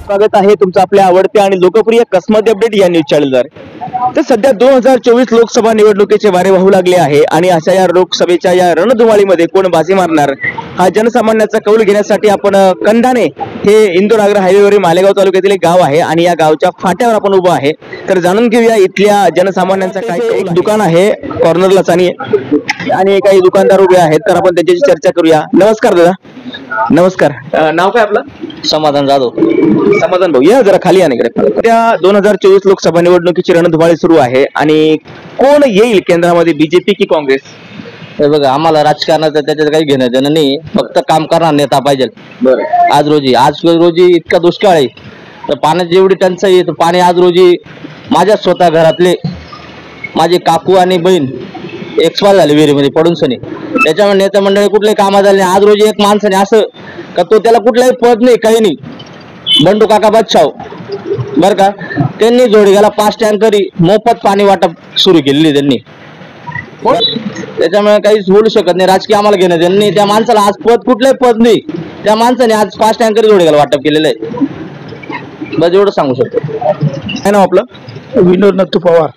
स्वागत आहे तुमचं आपल्या आवडत्या आणि लोकप्रिय कसमती अपडेट या न्यूज चॅनलवर। तर सध्या 2024 लोकसभा निवडणुकीचे वारे वाहू लागले आहे आणि अशा या लोकसभेच्या या रणधुमाळीमध्ये कोण बाजी मारणार हा जनसामान्यांचा कौल घेण्यासाठी आपण कंधाणे हे इंदोर आग्रा हायवेवरील मालेगाव तालुक्यातील एक गाव आहे आणि या गावच्या फाट्यावर आपण उभा आहे। तर जाणून घेऊया इथल्या जनसामान्यांचा काय कौल। एक दुकान आहे कॉर्नरलाच आणि काही दुकानदार उभे आहेत, तर आपण त्यांच्याशी चर्चा करूया। नमस्कार दादा। नमस्कार, नाव काय आपलं? समाधान जाधव। समाधान भाऊ, या जरा खाली आणि इकडे। त्या 2024 लोकसभा निवडणुकीची रणधुमाळी सुरू आहे आणि कोण येईल केंद्रामध्ये, बीजेपी की काँग्रेस? हे बघा, आम्हाला राजकारणाचं त्याच्यात काही घेणं देणं नाही, फक्त काम करणार नेता पाहिजे। बरं, आज रोजी इतका दुष्काळ आहे, तर पाण्याची एवढी टंचाई आहे, तर पाणी आज रोजी माझ्या स्वतः घरातले माझे काकू आणि बहीण एक्सपायर झाले विहिरीमध्ये पडून सनी। त्याच्यामुळे नेता मंडळी कुठल्याही कामात झाले नाही। आज रोजी एक माणसाने असं का तो त्याला कुठलाही पद नाही, काही नाही, बंडू काका बच्चाव बर का, त्यांनी जोडीला 5 टँकरी मोफत पाणी वाटप सुरू केलेली त्यांनी। त्याच्यामुळे काहीच बोलू शकत नाही, राजकीय आम्हाला घेणं देणं नाही। त्या माणसाला आज कुठलंही पद नाही, त्या माणसाने आज 5 टँकरी जोडीला वाटप केलेलं आहे, बस एवढं सांगू शकतो। काय नाव आपलं? विनोद नत्तू पवार।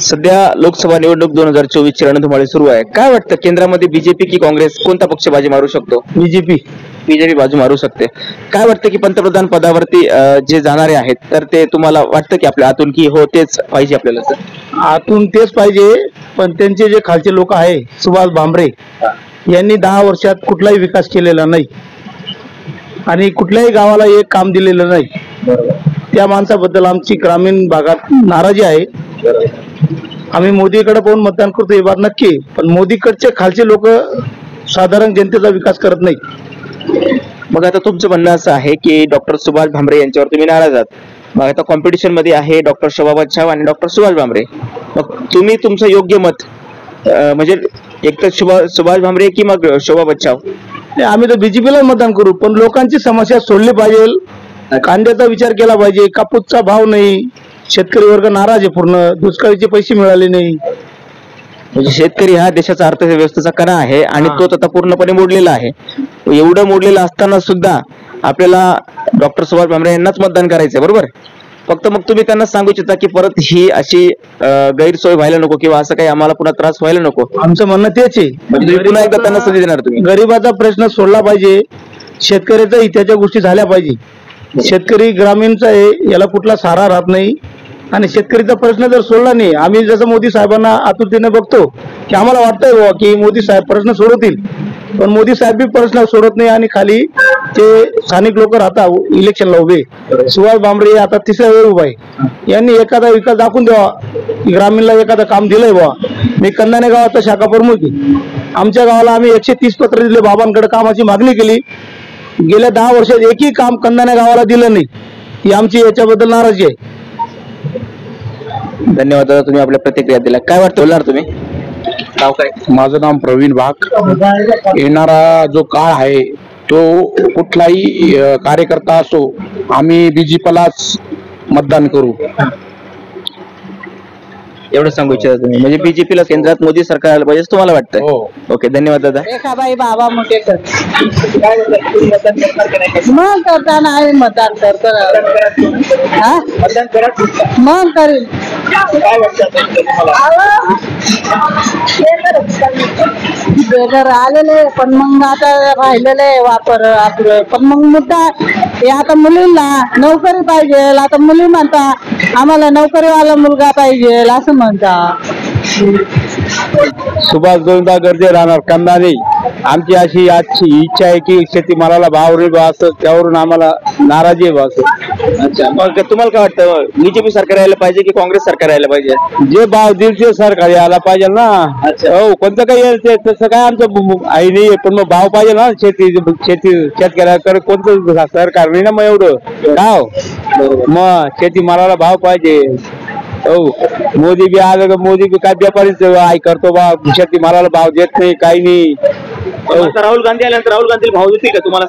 सध्या लोकसभा निवडणूक 2024 ची रणधुमाळी सुरू आहे। काय वाटतं केंद्रामध्ये बीजेपी की काँग्रेस, कोणता पक्ष बाजी मारू शकतो? बीजेपी बाजू मारू शकते। काय वाटतं की पंतप्रधान पदावरती जे जाणारे आहेत, तर ते तुम्हाला वाटतं की आपल्या आतून की हो तेच पाहिजे आपल्याला? तर आतून तेच पाहिजे, पण त्यांचे जे खालचे लोक आहे, सुभाष भामरे यांनी 10 वर्षात कुठलाही विकास केलेला नाही आणि कुठल्याही गावाला एक काम दिलेलं नाही। त्या माणसाबद्दल आमची ग्रामीण भागात नाराजी आहे। आम्ही मोदीकडे पाहून मतदान करतो हे बात नक्की, पण मोदीकडचे खालचे लोक साधारण जनतेचा विकास करत नाही। मग आता तुमचं म्हणणं असं आहे की डॉक्टर सुभाष भामरे यांच्यावर तुम्ही नाराज आहात। मग आता कॉम्पिटिशन मध्ये आहे डॉक्टर शोभा बच्छाव आणि डॉक्टर सुभाष भामरे, मग तुम्ही तुमचं योग्य मत म्हणजे एक तर सुभाष भामरे की मग शोभा बच्छाव? आम्ही तर बीजेपीला मतदान करू, पण लोकांची समस्या सोडली पाहिजे। कांद्याचा विचार केला पाहिजे, कापूसचा भाव नाही, शेतकरी वर्ग नाराज आहे, पूर्ण दुष्काळीचे पैसे मिळाले नाही। म्हणजे शेतकरी हा देशाचा अर्थव्यवस्थेचा कणा आहे आणि तो आता पूर्णपणे मोडलेला आहे। एवढं मोडलेलं असताना सुद्धा आपल्याला डॉक्टर सुभाष भामरे यांनाच मतदान करायचंय, बरोबर? फक्त मग तुम्ही त्यांना सांगू इच्छिता की परत ही अशी गैरसोय व्हायला नको किंवा असं काही आम्हाला पुन्हा त्रास व्हायला नको? आमचं म्हणणं तेच आहे, म्हणजे पुन्हा एकदा त्यांना संधी देणार तुम्ही? गरीबाचा प्रश्न सोडला पाहिजे, शेतकऱ्याच्या हिताच्या गोष्टी झाल्या पाहिजे। शेतकरी ग्रामीणचा आहे, याला कुठला सहारा राहत नाही आणि शेतकरीचा प्रश्न जर सोडला नाही, आम्ही जसं मोदी साहेबांना आतुरतेने बघतो की आम्हाला वाटतंय बुवा की मोदी साहेब प्रश्न सोडवतील, पण मोदी साहेब बी प्रश्न सोडत नाही आणि खाली ते स्थानिक लोक राहतात इलेक्शनला उभे। सुभाष भामरे आता 3ऱ्या वेळ उभा आहे, यांनी एखादा विकास दाखवून द्यावा, ग्रामीणला एखादं काम दिलंय बुवा। मी कंधाणे गावाचा शाखा प्रमुख आहे, आमच्या गावाला आम्ही 130 पत्र दिले, बाबांकडे कामाची मागणी केली, गेल्या 10 वर्षात एकही काम कंधाणे गावाला दिलं नाही, ही आमची याच्याबद्दल नाराजी आहे। धन्यवाद दादा, तुम्ही आपल्या प्रतिक्रिया दिल्या। काय वाटतं बोलणार तुम्ही? नाव काय? माझं नाव प्रवीण वाघ। येणारा जो काळ आहे तो कुठलाही कार्यकर्ता असो, आम्ही बीजेपीलाच मतदान करू, एवढं सांगू इच्छिता तुम्ही? म्हणजे बीजेपीला केंद्रात मोदी सरकार आलं पाहिजे तुम्हाला वाटतं? हो। ओके, धन्यवाद दादा। रेखाबाई बाबा मुटेकर। मग करताना आम्ही मतदान करतो, मग करील। बेगर आलेले पण मग आता राहिलेले वापर आपलं, पण मग मुद्दा हे आता मुलींना नोकरी पाहिजे, आता मुली म्हणता आम्हाला नोकरीवाला मुलगा पाहिजे असं म्हणता। सुभाष दोनदा गरजे राहणार कंधाणे। आमची अशी आजची इच्छा आहे की शेतीमालाला भाव रे बा, असं त्यावरून आम्हाला नाराजी आहे बा असं। अच्छा, मग तुम्हाला काय वाटतं बीजेपी सरकार यायला पाहिजे की काँग्रेस सरकार यायला पाहिजे? जे भाव दिल ते सरकार यायला पाहिजे ना। हो, कोणतं काही तसं काय आमचं आई नाही, पण मग भाव पाहिजे ना। शेतकऱ्याकडे कोणतं सरकार नाही ना मग एवढं गाव, मग शेतीमालाला भाव पाहिजे। हो, मोदी बी आलं, मोदी बी काय व्यापारीच आई करतो बा, शेतीमालाला भाव देत नाही, काही नाही। राहुल गांधी आल्यानंतर राहुल गांधी भाव देतील का तुम्हाला?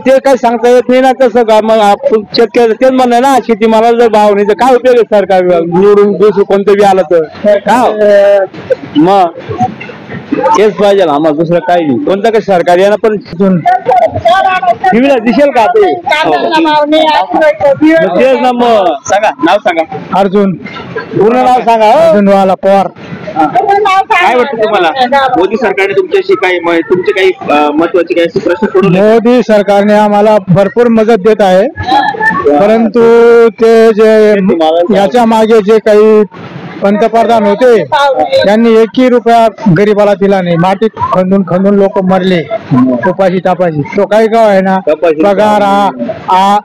ते काही सांगता येत नाही ना तसं का। मग आपण शेतकऱ्याचं तेच म्हणणं ना, शेतीमालाला जर भाव नाही तर काय उपयोग आहे सरकार निवडून दुसरं कोणतं बी आलं तर? का मग तेच पाहिजे आम्हाला, दुसरं काही नाही. कोणतं काही सरकार यानं पण टीव्हीला दिसेल का ते? मग तेच ना, मग सांगा नाव सांगा. अर्जुन पूर्ण नाव सांगा. हो. अर्जुनवाला पवार. काय वाटतं तुम्हाला मोदी सरकारने तुमच्याशी काही तुमचे काही महत्वाचे काही असे प्रश्न सोडवले? मोदी सरकारने आम्हाला भरपूर मदत देत आहे, परंतु ते जे याच्या मागे जे काही पंतप्रधान होते त्यांनी एकही रुपया गरीबाला दिला नाही. मातीत खंदून खंदून लोक मरले उपाशी तापाशी. तो काही गाव आहे ना, पगार हा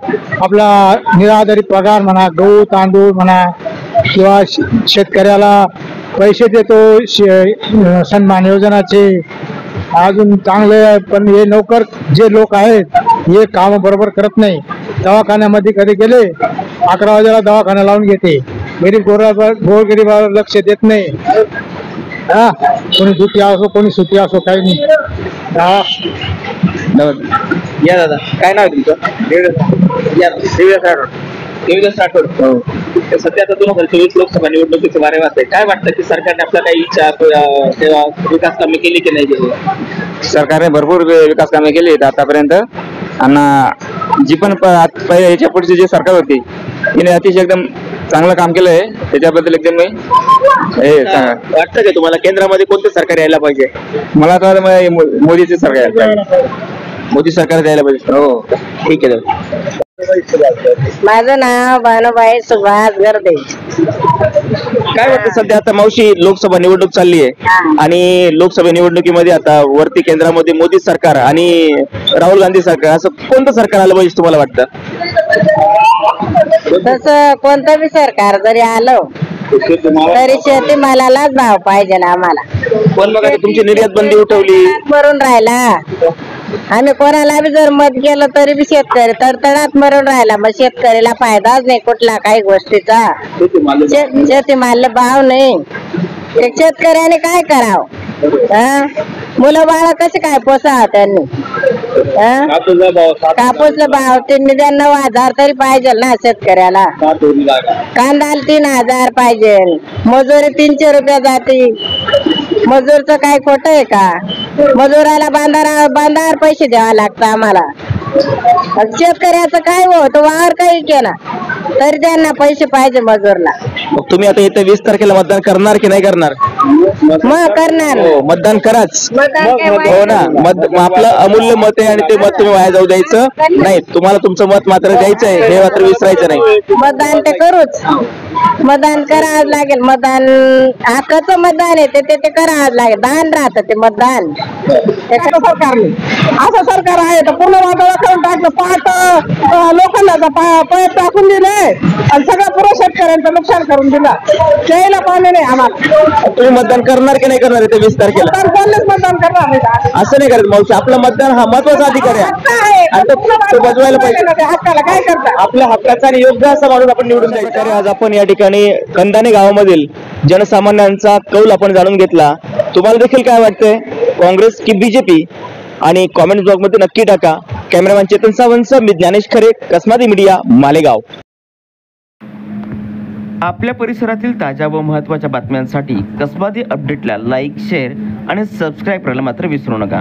आपला निराधारी पगार म्हणा, गहू तांदूळ म्हणा, किंवा शेतकऱ्याला पैसे देतो सन्मान योजनाचे, अजून चांगले. पण हे नोकर जे लोक आहेत हे काम बरोबर करत नाही. दवाखान्यामध्ये कधी गेले 11 वाजेला दवाखाना लावून घेते. गोरगरिबावर लक्ष देत नाही. हा, कोणी सुट्टी असो कोणी सुट्टी असो काही नाही. हा, या दादा, काय नाव आहे तुमचं? या देवीदास राठोड. सध्या आता 2024 लोकसभा निवडणुकीचे वारे वाहत आहे. काय वाटतं की सरकारने आपल्या काही इच्छा किंवा विकास कामे केली की नाही केली? सरकारने भरपूर विकास कामे केली आहेत आतापर्यंत. आणि जी पण याच्या पुढची जी सरकार होती तिने अतिशय एकदम चांगलं काम केलंय. त्याच्याबद्दल एकदम मी हे सांगा. वाटतं का तुम्हाला केंद्रामध्ये कोणते सरकार यायला पाहिजे? मला तर मोदीचे सरकार यायला पाहिजे. मोदी सरकार यायला पाहिजे. हो, ठीक आहे दादा. माझं नाव भानुबाई सुभाष गर्दे. काय वाटतं सध्या आता मावशी लोकसभा निवडणूक चालली आहे आणि लोकसभा निवडणुकीमध्ये आता वरती केंद्रामध्ये मोदी सरकार आणि राहुल गांधी सरकार असं कोणतं सरकार आलं पाहिजे तुम्हाला वाटतं? तसं कोणतं बी सरकार जरी आलं तरी शेतीमालालाच भाव पाहिजे ना आम्हाला. पण बघा तुमची निर्यात बंदी उठवली. मरून राहिला आम्ही कोणाला बी जर मत केलं तरी बी शेतकरी तडतडात मरून राहिला. मग शेतकरीला फायदाच नाही कुठला काही गोष्टीचा. शेतीमाल भाव नाही. शेतकऱ्याने काय करावं? मुलं बाळ कसे काय पोसावं त्यांनी? कापूसला भाव 9,000 तरी पाहिजे ना शेतकऱ्याला. कांद्याला 3,000 पाहिजे. मजुरी 300 रुपये जाते. मजूरचं काय खोटं आहे का? मजुराला बांधावर पैसे द्यावा लागतं आम्हाला. शेतकऱ्याचं काय होतं? वावर काही केला तरी त्यांना पैसे पाहिजे मजूरला. मग तुम्ही आता येत्या 20 तारखेला मतदान करणार की नाही करणार? मग करणार. हो, मतदान कराच. हो ना, आपलं अमूल्य मत आहे आणि ते मत तुम्ही वाया जाऊ द्यायचं नाही. तुम्हाला तुमचं मत मात्र द्यायचं आहे, हे मात्र विसरायचं नाही. मतदान ते करूच. मतदान करावंच लागेल. मतदान हक्काचं मतदान आहे ते करावंच लागेल. दान राहतं ते मतदान. सरकारने असं सरकार आहे तर पूर्ण वाटावं करून टाकलं. पाट लोकांना पैप टाकून दिले आणि सगळं पुरं शेतकऱ्यांचं नुकसान करून दिलं. त्याला पाणी नाही आम्हाला. तुम्ही मतदान करणार की नाही करणार येत्या 20 तारखेला? मतदान करणार नाही. असं नाही करत मावशी. आपलं मतदान हा महत्वाचा अधिकार आहे आणि तो बजवायला पाहिजे. हक्काला काय करता? आपल्या हक्काचा आणि योग्य असा माणूस आपण निवडून द्यायचा. तर आज आपण या ठिकाणी कंदाणे गावामधील जनसामान्यांचा कौल आपण जाणून घेतला. तुम्हाला देखील काय वाटतंय, काँग्रेस की बीजेपी? आणि कॉमेंट ब्लॉग मध्ये नक्की टाका. कॅमेरामॅन चेतन सावंत, मी ज्ञानेश खरे, कसमादी मीडिया, मालेगाव. आपल्या परिसरातील ताज्या व महत्त्वाच्या बातम्यांसाठी कसमादी अपडेटला लाईक, शेअर आणि सबस्क्राईब करायला मात्र विसरू नका.